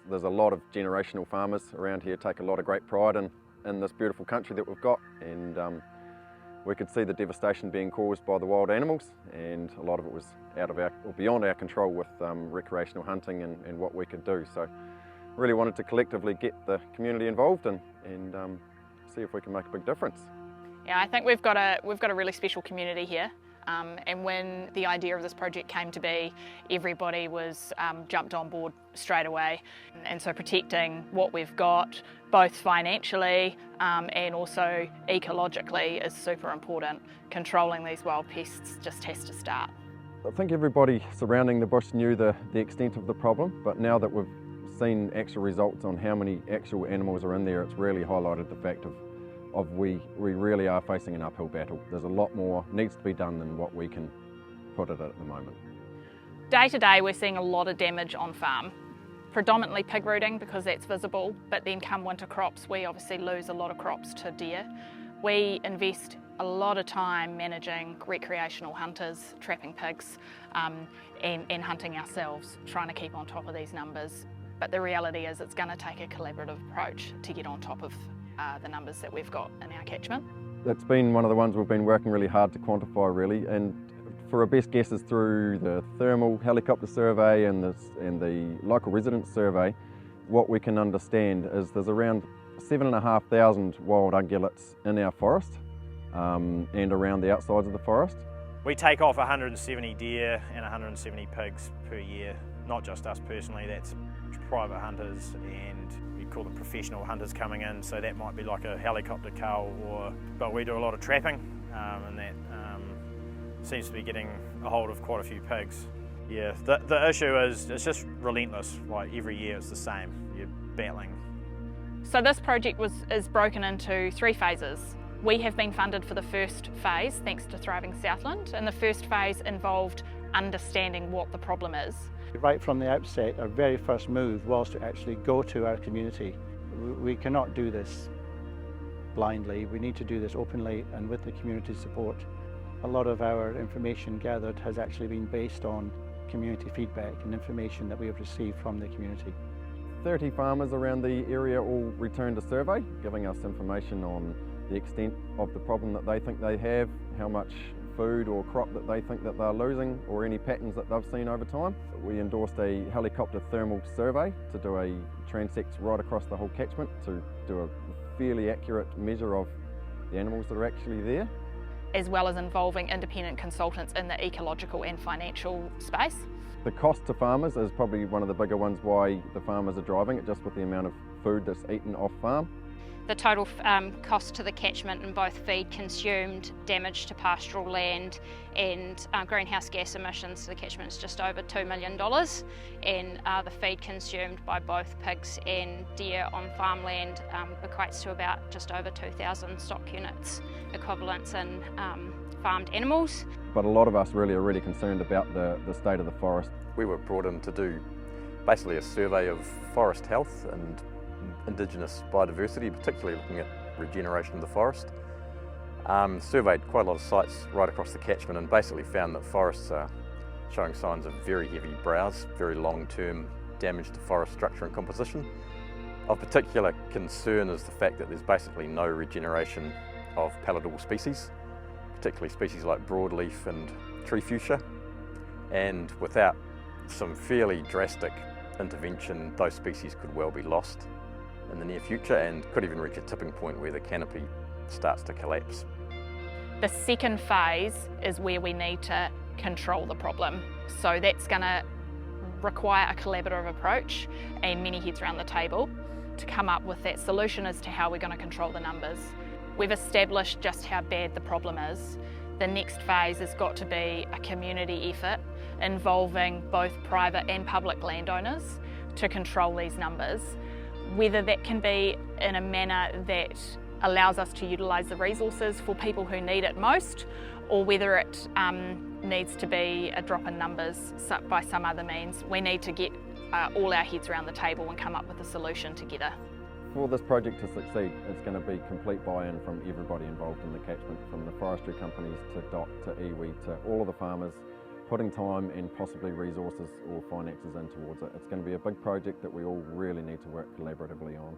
There's a lot of generational farmers around here take a lot of great pride in this beautiful country that we've got, and we could see the devastation being caused by the wild animals, and a lot of it was out of our, or beyond our control with recreational hunting and what we could do. So really wanted to collectively get the community involved and see if we can make a big difference. Yeah, I think we've got a really special community here. And when the idea of this project came to be, everybody was jumped on board straight away. And so protecting what we've got, both financially and also ecologically, is super important. Controlling these wild pests just has to start. I think everybody surrounding the bush knew the extent of the problem, but now that we've seen actual results on how many actual animals are in there, it's really highlighted the fact of we really are facing an uphill battle. There's a lot more needs to be done than what we can put it at the moment. Day to day we're seeing a lot of damage on farm, predominantly pig rooting because that's visible, but then come winter crops we obviously lose a lot of crops to deer. We invest a lot of time managing recreational hunters, trapping pigs and hunting ourselves, trying to keep on top of these numbers. But the reality is it's going to take a collaborative approach to get on top of the numbers that we've got in our catchment. It's been one of the ones we've been working really hard to quantify really, and for our best guesses through the thermal helicopter survey and the local residents survey, what we can understand is there's around 7,500 wild ungulates in our forest and around the outsides of the forest. We take off 170 deer and 170 pigs per year, not just us personally, that's private hunters and we call them professional hunters coming in, so that might be like a helicopter cull, but we do a lot of trapping and that seems to be getting a hold of quite a few pigs. Yeah, the issue is it's just relentless, like every year it's the same, you're battling. So this project is broken into 3 phases. We have been funded for the first phase thanks to Thriving Southland, and the first phase involved understanding what the problem is. Right from the outset, our very first move was to actually go to our community. We cannot do this blindly, we need to do this openly and with the community support. A lot of our information gathered has actually been based on community feedback and information that we have received from the community. 30 farmers around the area all returned a survey, giving us information on the extent of the problem that they think they have, how much food or crop that they think that they're losing, or any patterns that they've seen over time. We endorsed a helicopter thermal survey to do a transect right across the whole catchment to do a fairly accurate measure of the animals that are actually there. As well as involving independent consultants in the ecological and financial space. The cost to farmers is probably one of the bigger ones why the farmers are driving it, just with the amount of food that's eaten off farm. The total cost to the catchment in both feed consumed, damage to pastoral land and greenhouse gas emissions to the catchment is just over $2 million, and the feed consumed by both pigs and deer on farmland equates to about just over 2,000 stock units equivalents in farmed animals. But a lot of us really are really concerned about the state of the forest. We were brought in to do basically a survey of forest health and Indigenous biodiversity, particularly looking at regeneration of the forest. Surveyed quite a lot of sites right across the catchment and basically found that forests are showing signs of very heavy browse, very long-term damage to forest structure and composition. Of particular concern is the fact that there's basically no regeneration of palatable species, particularly species like broadleaf and tree fuchsia, and without some fairly drastic intervention, those species could well be lost in the near future and could even reach a tipping point where the canopy starts to collapse. The second phase is where we need to control the problem. So that's going to require a collaborative approach and many heads around the table to come up with that solution as to how we're going to control the numbers. We've established just how bad the problem is. The next phase has got to be a community effort involving both private and public landowners to control these numbers. Whether that can be in a manner that allows us to utilise the resources for people who need it most, or whether it needs to be a drop in numbers by some other means. We need to get all our heads around the table and come up with a solution together. For this project to succeed, it's going to be complete buy-in from everybody involved in the catchment, from the forestry companies to DOC to iwi to all of the farmers, putting time and possibly resources or finances in towards it. It's going to be a big project that we all really need to work collaboratively on.